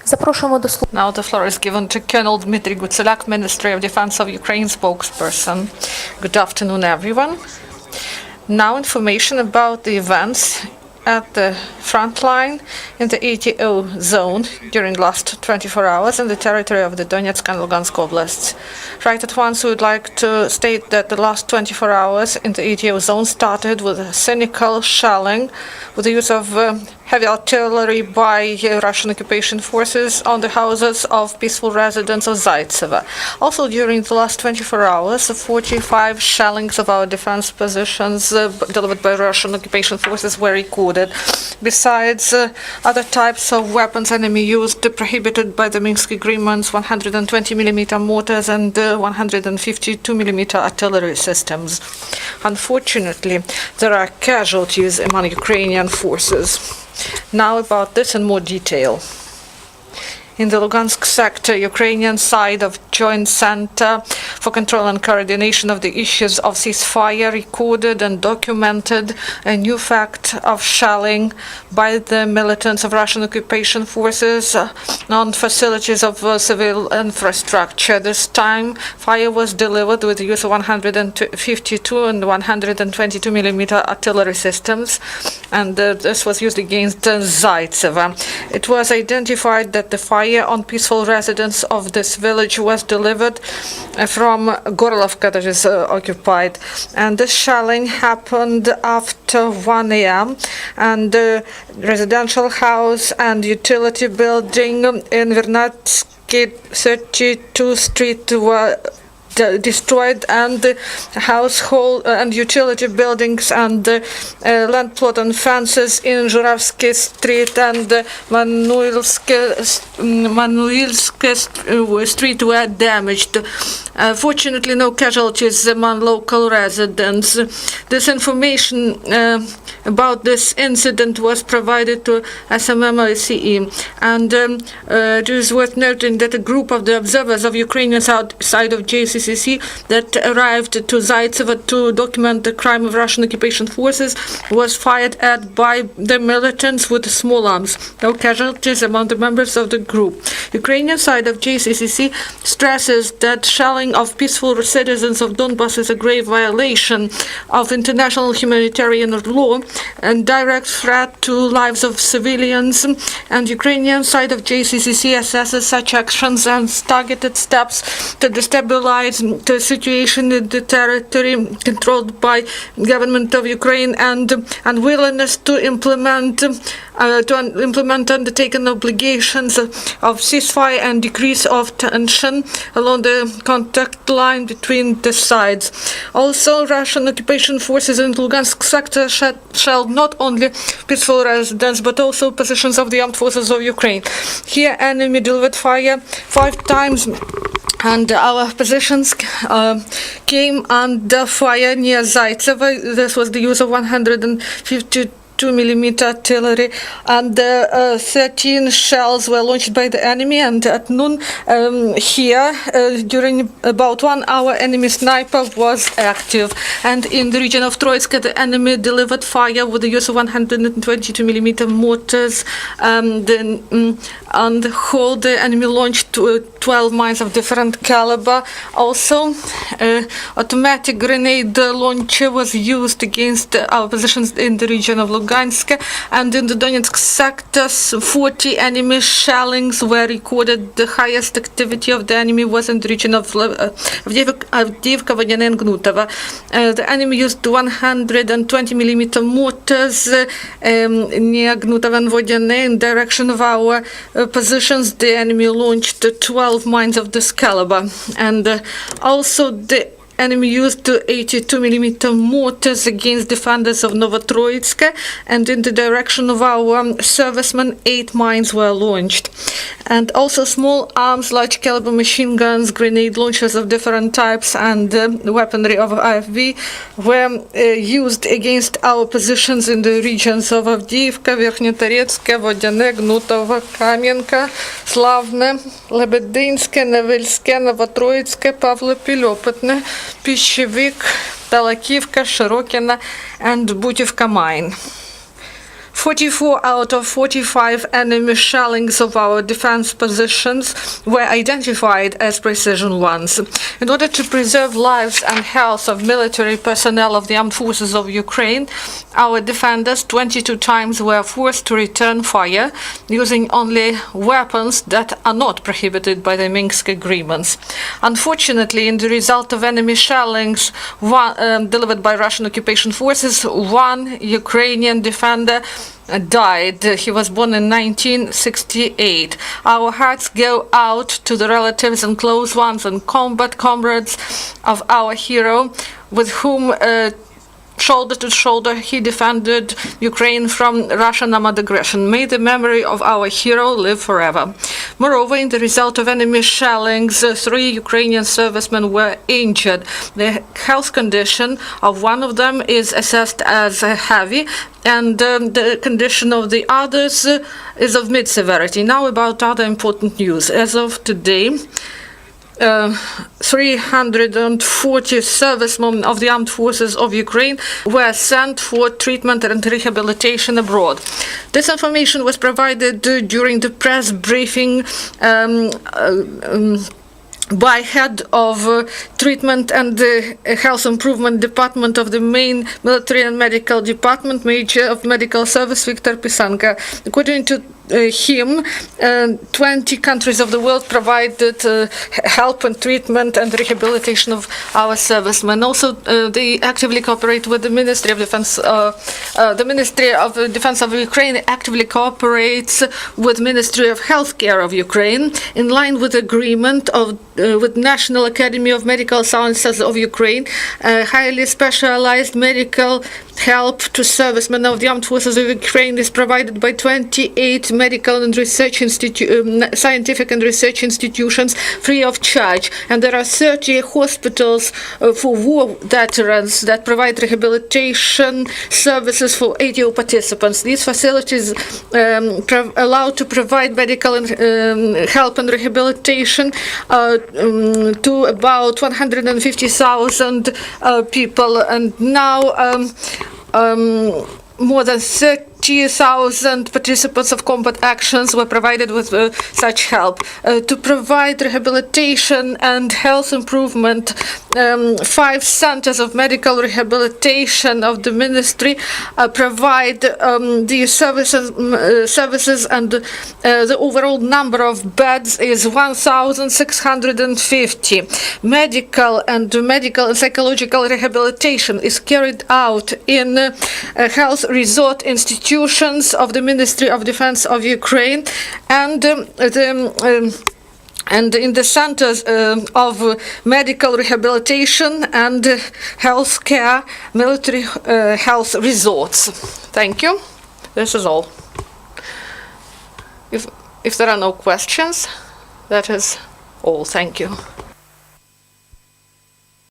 Запрошуємо до слова. Now the floor is given to Colonel Dmytro, Hutsulyak, Ministry of Defense of Ukraine spokesperson. Good afternoon, everyone. Now information about the events at the front line in the ATO zone during the last 24 hours in the territory of the Donetsk and Lugansk oblasts. Right at once, we would like to state that the last 24 hours in the ATO zone started with a cynical shelling with the use of heavy artillery by Russian occupation forces on the houses of peaceful residents of Zaitsevo. Also, during the last 24 hours, 45 shellings of our defense positions delivered by Russian occupation forces were recorded. Besides other types of weapons enemy used prohibited by the Minsk agreements, 120mm mortars and 152mm artillery systems. Unfortunately, there are casualties among Ukrainian forces. Now about this in more detail. In the Lugansk sector, Ukrainian side of Joint Center for Control and Coordination of the Issues of Ceasefire recorded and documented a new fact of shelling by the militants of Russian occupation forces on facilities of civil infrastructure. This time, fire was delivered with the use of 152 and 122mm artillery systems, and this was used against Zaitsevo. It was identified that the fire on peaceful residents of this village was delivered from Gorlovka, that is occupied, and this shelling happened after 1 a.m. and the residential house and utility building in Vernadsky 32th Street were destroyed, and the household and utility buildings and land plot and fences in Zhuravsky Street and Manuilsk Street were damaged. Fortunately, no casualties among local residents. This information about this incident was provided to SMM-OSCE, and it is worth noting that a group of the observers of Ukrainian side of JCCC that arrived to Zaitsevo to document the crime of Russian occupation forces was fired at by the militants with small arms. No casualties among the members of the group. Ukrainian side of JCCC stresses that shelling of peaceful citizens of Donbass is a grave violation of international humanitarian law and direct threat to lives of civilians, and Ukrainian side of JCCC assesses such actions as targeted steps to destabilize the situation in the territory controlled by government of Ukraine and unwillingness to implement undertaken obligations of ceasefire and decrease of tension along the contact line between the sides. Also, Russian occupation forces in Lugansk sector shelled not only peaceful residents but also positions of the armed forces of Ukraine. Here, enemy delivered fire 5 times, and our positions came under fire near Zaitsevo. This was the use of 152mm artillery, and 13 shells were launched by the enemy, and at noon here during about 1 hour enemy sniper was active, and in the region of Troitsk the enemy delivered fire with the use of 122mm mortars, and on the whole the enemy launched 12 mines of different caliber. Also, automatic grenade launcher was used against our positions in the region of Lugansk, and in the Donetsk sectors 40 enemy shellings were recorded. The highest activity of the enemy was in the region of Avdiivka, Vodane and Gnutovo. The enemy used 120mm mortars near Gnutovo and Vodane in direction of our positions. The enemy launched 12 mines of this caliber, and also the enemy used 82mm mortars against defenders of Novotroitsk, and in the direction of our servicemen 8 mines were launched. And also small arms, large caliber machine guns, grenade launchers of different types, and weaponry of IFV were used against our positions in the regions of Avdiivka, Verkhnytoretsk, Vodane, Gnutovo, Kamenka, Slavne, Lebedinske, Nevelske, Novotroitske, Pavlopil, Opetne, Pishevik, Talakivka, Shirokina, and Butivka mine. 44 out of 45 enemy shellings of our defense positions were identified as precision ones. In order to preserve lives and health of military personnel of the armed forces of Ukraine, our defenders 22 times were forced to return fire using only weapons that are not prohibited by the Minsk agreements. Unfortunately, in the result of enemy shellings delivered by Russian occupation forces, one Ukrainian defender died. He was born in 1968. Our hearts go out to the relatives and close ones and combat comrades of our hero, with whom shoulder to shoulder he defended Ukraine from Russian armed aggression. May the memory of our hero live forever. Moreover, in the result of enemy shellings, 3 Ukrainian servicemen were injured. The health condition of one of them is assessed as heavy, and the condition of the others is of mid-severity. Now about other important news. As of today, 340 servicemen of the armed forces of Ukraine were sent for treatment and rehabilitation abroad. This information was provided during the press briefing by head of treatment and health improvement department of the main military and medical department, Major of Medical Service Viktor Pisanka. According to him, 20 countries of the world provided help and treatment and rehabilitation of our servicemen. Also, they actively cooperate with the Ministry of Defense. The Ministry of Defense of Ukraine actively cooperates with Ministry of Healthcare of Ukraine in line with agreement with National Academy of Medical Sciences of Ukraine. Highly specialized medical help to servicemen of the armed forces of Ukraine is provided by 28 medical and research scientific and research institutions free of charge, and there are 30 hospitals for war veterans that provide rehabilitation services for ATO participants. These facilities allow to provide medical and help and rehabilitation to about 150,000 people, and now more than 30,000 participants of combat actions were provided with such help. To provide rehabilitation and health improvement, 5 centers of medical rehabilitation of the ministry provide the services, and the overall number of beds is 1,650. Medical and psychological rehabilitation is carried out in health resort institutions of the Ministry of Defense of Ukraine, and in the centers of medical rehabilitation and health care, military health resorts. Thank you. This is all. If there are no questions, that is all. Thank you.